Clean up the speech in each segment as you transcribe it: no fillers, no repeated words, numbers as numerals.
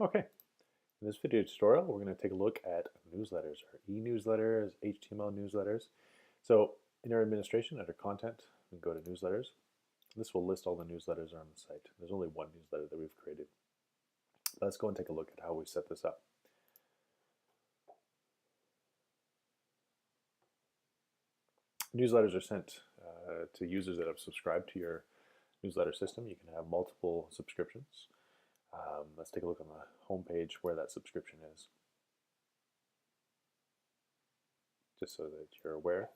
Okay, in this video tutorial, we're going to take a look at newsletters, or e-newsletters, HTML newsletters. So in our administration, under content, we can go to newsletters. This will list all the newsletters on the site. There's only one newsletter that we've created. Let's go and take a look at how we set this up. Newsletters are sent to users that have subscribed to your newsletter system. You can have multiple subscriptions. Let's take a look on the home page where that subscription is, just so that you're aware.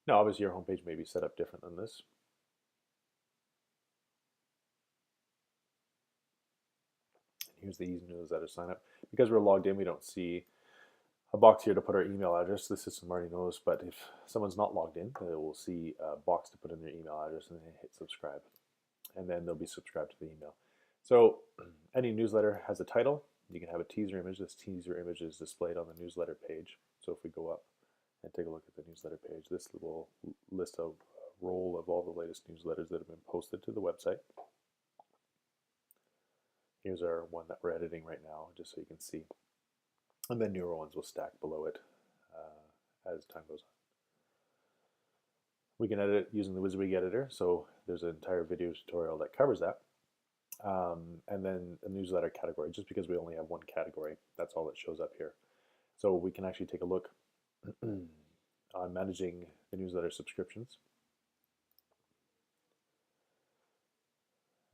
Now, obviously, your homepage may be set up different than this. Here's the e-newsletter sign up. Because we're logged in, we don't see a box here to put our email address. The system already knows, but if someone's not logged in, they will see a box to put in their email address and then hit subscribe. And then they'll be subscribed to the email. So any newsletter has a title. You can have a teaser image. This teaser image is displayed on the newsletter page. So if we go up and take a look at the newsletter page, this will list a roll of all the latest newsletters that have been posted to the website. Here's our one that we're editing right now, just so you can see. And then newer ones will stack below it as time goes on. We can edit it using the WYSIWYG editor, so there's an entire video tutorial that covers that. And then a newsletter category, just because we only have one category, that's all that shows up here. So we can actually take a look on managing the newsletter subscriptions.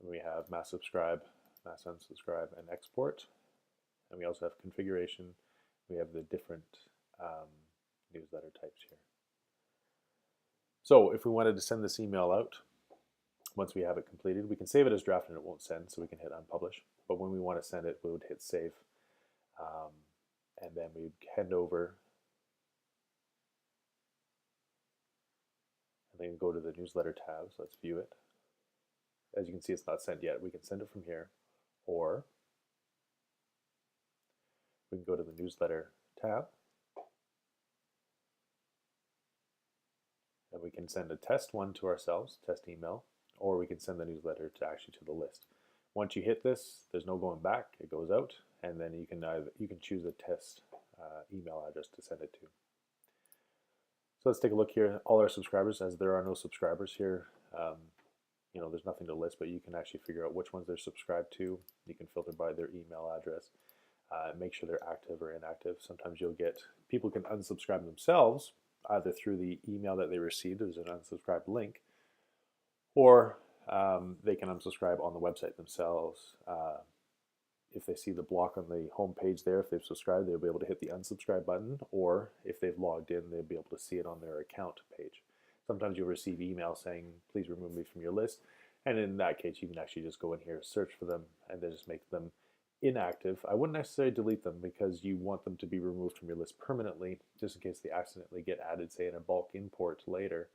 And we have mass subscribe, mass unsubscribe, and export. And we also have configuration. We have the different newsletter types here. So if we wanted to send this email out, once we have it completed, we can save it as draft and it won't send, so we can hit unpublish. But when we want to send it, we would hit save. And then we'd head over and then go to the newsletter tab. So let's view it. As you can see, it's not sent yet. We can send it from here, or we can go to the newsletter tab and we can send a test one to ourselves, test email, or we can send the newsletter to actually to the list. Once you hit this, there's no going back. It goes out, and then you can choose a test email address to send it to. So let's take a look here. All our subscribers, as there are no subscribers here, there's nothing to list, but you can actually figure out which ones they're subscribed to. You can filter by their email address, make sure they're active or inactive. Sometimes you'll get people can unsubscribe themselves, either through the email that they received as an unsubscribe link, or they can unsubscribe on the website themselves. If they see the block on the home page there, if they've subscribed, they'll be able to hit the unsubscribe button, or if they've logged in, they'll be able to see it on their account page. Sometimes you'll receive email saying, please remove me from your list. And in that case, you can actually just go in here, search for them, and then just make them inactive. I wouldn't necessarily delete them because you want them to be removed from your list permanently, just in case they accidentally get added, say, in a bulk import later.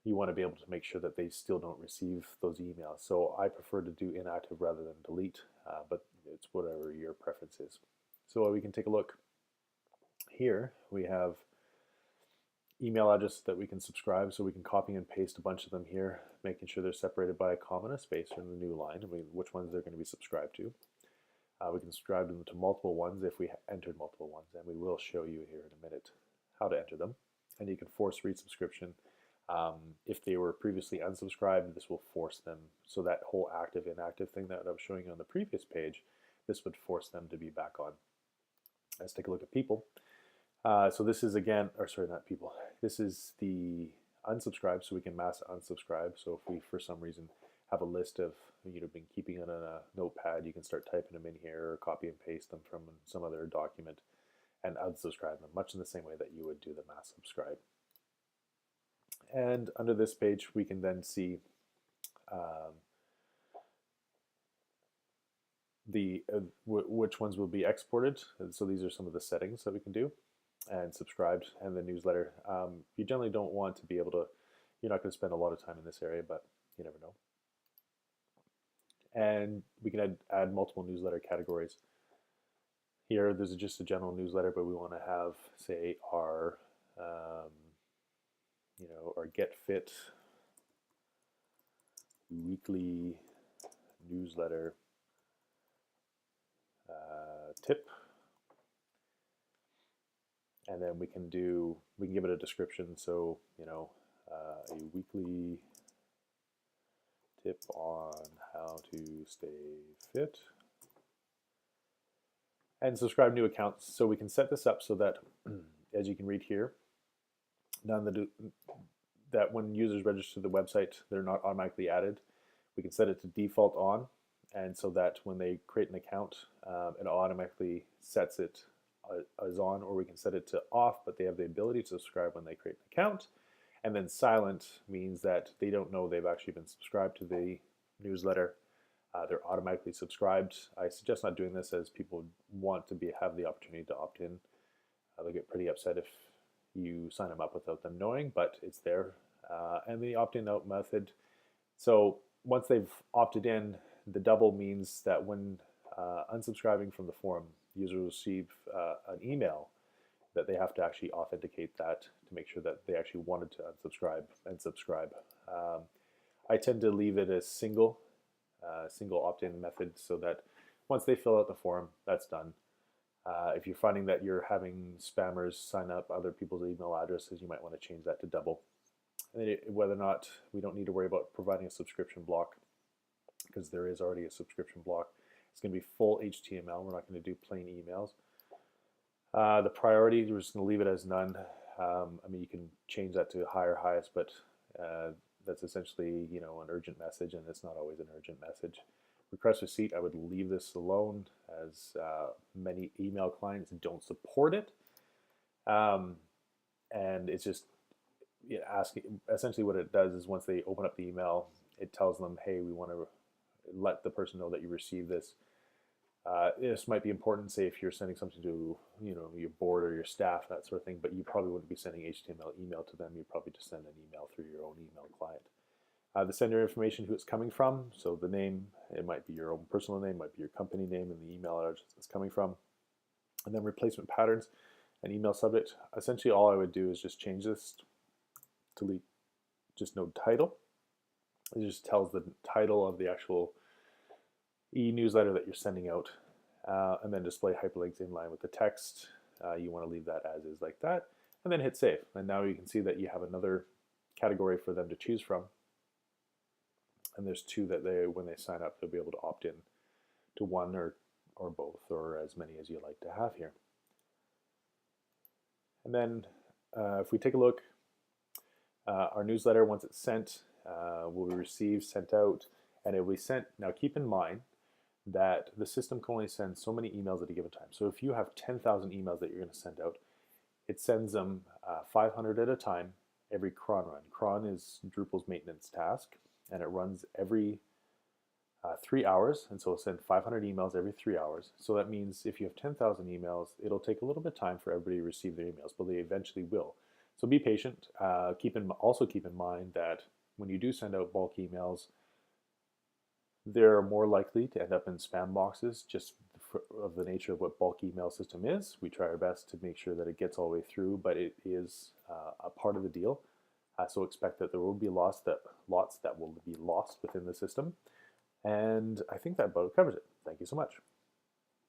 You want to be able to make sure that they still don't receive those emails. So I prefer to do inactive rather than delete, but it's whatever your preference is. So we can take a look here. We have email address that we can subscribe, so we can copy and paste a bunch of them here, making sure they're separated by a comma and a space in the new line, and which ones they're going to be subscribed to. We can subscribe them to multiple ones if we entered multiple ones, and we will show you here in a minute how to enter them. And you can force resubscription. If they were previously unsubscribed, this will force them. So that whole active inactive thing that I was showing you on the previous page, this would force them to be back on. Let's take a look at people. So this is again, or sorry, not people. This is the unsubscribe, so we can mass unsubscribe. So if we, for some reason, have a list of been keeping it on a notepad, you can start typing them in here or copy and paste them from some other document and unsubscribe them, much in the same way that you would do the mass subscribe. And under this page, we can then see which ones will be exported. And so these are some of the settings that we can do, and subscribed, and the newsletter. You generally don't want to be able to, you're not going to spend a lot of time in this area, but you never know. And we can add multiple newsletter categories. Here, there's just a general newsletter, but we want to have, say, our our Get Fit weekly newsletter tip, and then we can give it a description. So, you know, a weekly tip on how to stay fit, and subscribe new accounts. So we can set this up so that, as you can read here, that when users register to the website, they're not automatically added. We can set it to default on, and so that when they create an account, it automatically sets it as on, or we can set it to off, but they have the ability to subscribe when they create an account. And then silent means that they don't know they've actually been subscribed to the newsletter. They're automatically subscribed. I suggest not doing this, as people want to have the opportunity to opt in. They'll get pretty upset if you sign them up without them knowing, but it's there. And the opt-in out method. So once they've opted in, the double means that when unsubscribing from the forum, users receive an email that they have to actually authenticate that to make sure that they actually wanted to unsubscribe and subscribe. I tend to leave it as single opt-in method, so that once they fill out the form, that's done. If you're finding that you're having spammers sign up other people's email addresses, you might want to change that to double. And whether or not, we don't need to worry about providing a subscription block, because there is already a subscription block. It's going to be full HTML. We're not going to do plain emails. The priority, we're just going to leave it as none. I mean, you can change that to high or highest, but that's essentially, you know, an urgent message, and it's not always an urgent message. Request receipt, I would leave this alone, as many email clients don't support it. And it's just asking, essentially what it does is once they open up the email, it tells them, hey, we want to let the person know that you received this. This might be important, say, if you're sending something to, you know, your board or your staff, that sort of thing, but you probably wouldn't be sending HTML email to them. You'd probably just send an email through your own email client. The sender information, who it's coming from, so the name, it might be your own personal name, might be your company name, and the email address it's coming from. And then replacement patterns and email subject. Essentially all I would do is just change this to just no title. It just tells the title of the actual e-newsletter that you're sending out, and then display hyperlinks in line with the text. You want to leave that as is, like that, and then hit save. And now you can see that you have another category for them to choose from. And there's two that when they sign up, they'll be able to opt in to one or both, or as many as you like to have here. And then if we take a look, our newsletter, once it's sent, will be received, sent out, and it will be sent. Now keep in mind that the system can only send so many emails at a given time. So if you have 10,000 emails that you're going to send out, it sends them 500 at a time every cron run. Cron is Drupal's maintenance task, and it runs every 3 hours, and so it'll send 500 emails every 3 hours. So that means if you have 10,000 emails, it'll take a little bit of time for everybody to receive their emails, but they eventually will. So be patient. Also keep in mind that when you do send out bulk emails, they're more likely to end up in spam boxes, just of the nature of what bulk email system is. We try our best to make sure that it gets all the way through, but it is a part of the deal. So expect that there will be lots that will be lost within the system. And I think that about covers it. Thank you so much.